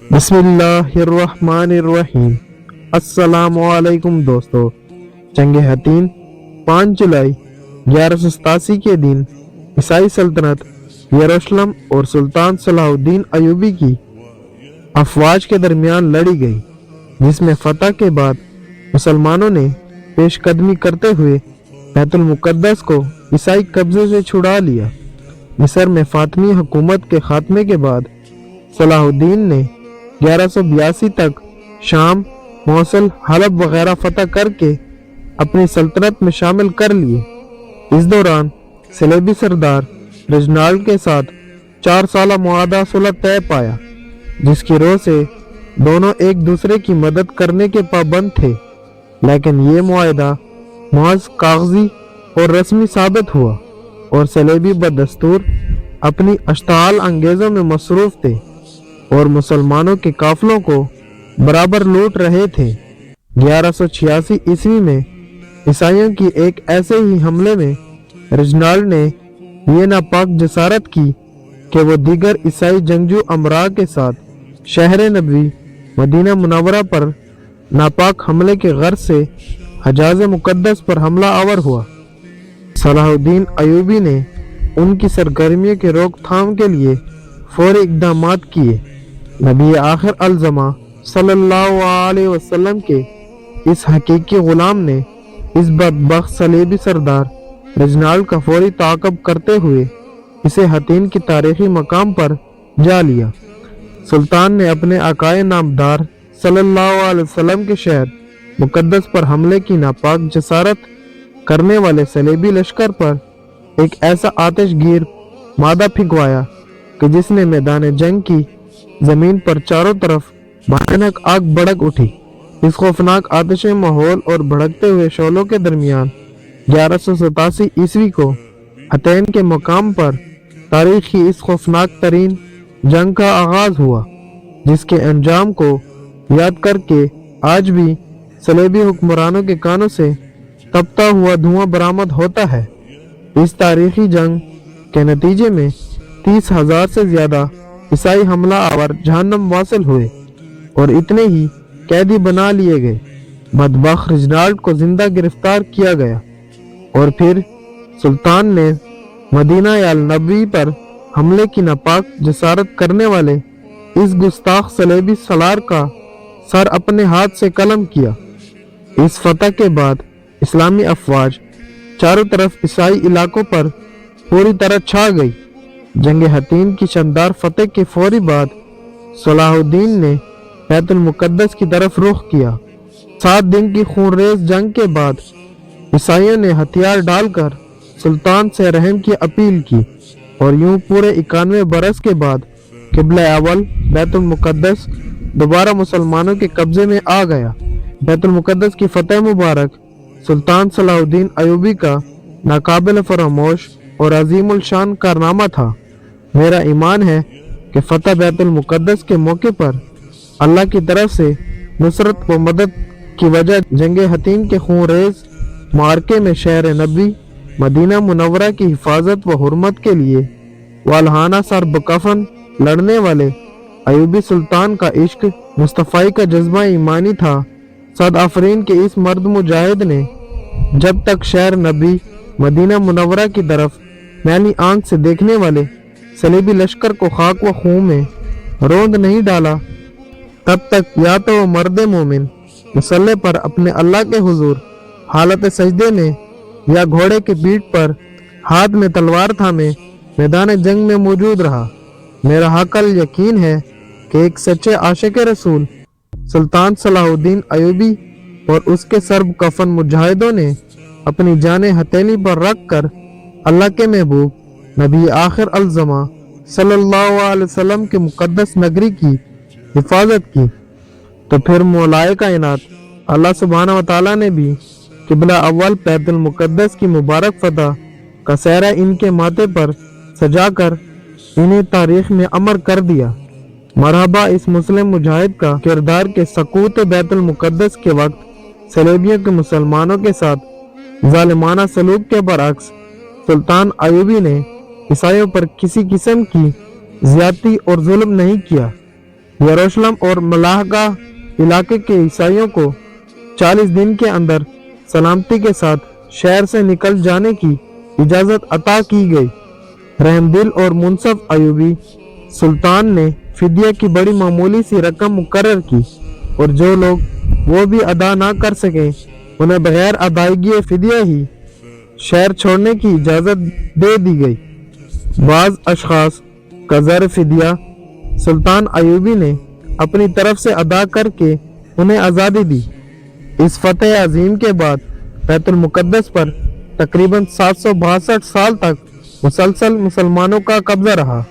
بسم اللہ الرحمن الرحیم۔ السلام علیکم دوستو۔ جنگ حطین 5 جولائی 1187 کے دن عیسائی سلطنت یروشلم اور سلطان صلاح الدین ایوبی کی افواج کے درمیان لڑی گئی، جس میں فتح کے بعد مسلمانوں نے پیش قدمی کرتے ہوئے بیت المقدس کو عیسائی قبضے سے چھڑا لیا۔ مصر میں فاطمی حکومت کے خاتمے کے بعد صلاح الدین نے 1182 تک شام، موصل، حلب وغیرہ فتح کر کے اپنی سلطنت میں شامل کر لیے۔ اس دوران صلیبی سردار رجنالڈ کے ساتھ 4 سالہ معاہدہ صلح طے پایا، جس کی روح سے دونوں ایک دوسرے کی مدد کرنے کے پابند تھے، لیکن یہ معاہدہ محض کاغذی اور رسمی ثابت ہوا، اور صلیبی بدستور اپنی اشتعال انگیزوں میں مصروف تھے اور مسلمانوں کے قافلوں کو برابر لوٹ رہے تھے۔ 1186 عیسوی میں عیسائیوں کی ایک ایسے ہی حملے میں رجنالڈ نے یہ ناپاک جسارت کی کہ وہ دیگر عیسائی جنگجو امراء کے ساتھ شہر نبوی مدینہ منورہ پر ناپاک حملے کے غرض سے حجاز مقدس پر حملہ آور ہوا۔ صلاح الدین ایوبی نے ان کی سرگرمیوں کے روک تھام کے لیے فوری اقدامات کیے۔ نبی آخر الزماں صلی اللہ علیہ وسلم کے اس حقیقی غلام نے اس بدبخت صلیبی سردار رجنالڈ کا فوری تعاقب کرتے ہوئے اسے حطین کی تاریخی مقام پر جا لیا۔ سلطان نے اپنے آقائے نامدار صلی اللہ علیہ وسلم کے شہر مقدس پر حملے کی ناپاک جسارت کرنے والے صلیبی لشکر پر ایک ایسا آتش گیر مادہ پھینکوایا کہ جس نے میدان جنگ کی زمین پر چاروں طرف بھیانک آگ بھڑک اٹھی۔ اس خوفناک آتش ماحول اور بھڑکتے ہوئے شعلوں کے درمیان 1187 عیسوی کو حطین کے مقام پر تاریخ کی اس خوفناک ترین جنگ کا آغاز ہوا، جس کے انجام کو یاد کر کے آج بھی صلیبی حکمرانوں کے کانوں سے تپتا ہوا دھواں برآمد ہوتا ہے۔ اس تاریخی جنگ کے نتیجے میں 30,000 سے زیادہ عیسائی حملہ آور جہنم واصل ہوئے اور اتنے ہی قیدی بنا لیے گئے۔ بدبخت رجنالڈ کو زندہ گرفتار کیا گیا، اور پھر سلطان نے مدینہ النبوی پر حملے کی ناپاک جسارت کرنے والے اس گستاخ صلیبی سالار کا سر اپنے ہاتھ سے قلم کیا۔ اس فتح کے بعد اسلامی افواج چاروں طرف عیسائی علاقوں پر پوری طرح چھا گئی۔ جنگ حطین کی شاندار فتح کے فوری بعد صلاح الدین نے بیت المقدس کی طرف رخ کیا۔ 7 دن کی خونریز جنگ کے بعد عیسائیوں نے ہتھیار ڈال کر سلطان سے رحم کی اپیل کی، اور یوں پورے 91 برس کے بعد قبلہ اول بیت المقدس دوبارہ مسلمانوں کے قبضے میں آ گیا۔ بیت المقدس کی فتح مبارک سلطان صلاح الدین ایوبی کا ناقابل فراموش اور عظیم الشان کارنامہ تھا۔ میرا ایمان ہے کہ فتح بیت المقدس کے موقع پر اللہ کی طرف سے نصرت و مدد کی وجہ جنگ حطین کے خونریز معرکے میں شہر نبوی مدینہ منورہ کی حفاظت و حرمت کے لیے والہانہ سر بکفن لڑنے والے ایوبی سلطان کا عشق مصطفی کا جذبہ ایمانی تھا۔ صد آفرین کے اس مرد مجاہد نے جب تک شہر نبی مدینہ منورہ کی طرف میلی آنکھ سے دیکھنے والے صلیبی لشکر کو خاک و خون میں روند نہیں ڈالا، تب تک یا تو وہ مرد مومن مسلح پر اپنے اللہ کے حضور حالت سجدے میں یا گھوڑے کی پیٹھ پر ہاتھ میں تلوار تھامے میدان جنگ میں موجود رہا۔ میرا حقل یقین ہے کہ ایک سچے عاشق رسول سلطان صلاح الدین ایوبی اور اس کے سرب کفن مجاہدوں نے اپنی جانیں ہتھیلی پر رکھ کر اللہ کے محبوب نبی آخر الزماں صلی اللہ علیہ وسلم کے مقدس نگری کی حفاظت کی، تو پھر مولائے کائنات اللہ سبحانہ و تعالیٰ نے بھی قبلہ اول بیت المقدس کی مبارک فتح کا سہرہ ان کے ماتھے پر سجا کر انہیں تاریخ میں امر کر دیا۔ مرحبا اس مسلم مجاہد کا کردار کے سقوط بیت المقدس کے وقت صلیبیوں کے مسلمانوں کے ساتھ ظالمانہ سلوک کے برعکس سلطان ایوبی نے عیسائیوں پر کسی قسم کی زیادتی اور ظلم نہیں کیا، یروشلم اور ملاحقہ علاقے کے عیسائیوں کو 40 دن کے اندر سلامتی کے ساتھ شہر سے نکل جانے کی اجازت عطا کی گئی۔ رحم دل اور منصف ایوبی سلطان نے فدیہ کی بڑی معمولی سی رقم مقرر کی، اور جو لوگ وہ بھی ادا نہ کر سکیں انہیں بغیر ادائیگی فدیہ ہی شہر چھوڑنے کی اجازت دے دی گئی۔ بعض اشخاص کا زر فدیہ سلطان ایوبی نے اپنی طرف سے ادا کر کے انہیں آزادی دی۔ اس فتح عظیم کے بعد بیت المقدس پر تقریباً 762 سال تک مسلسل مسلمانوں کا قبضہ رہا۔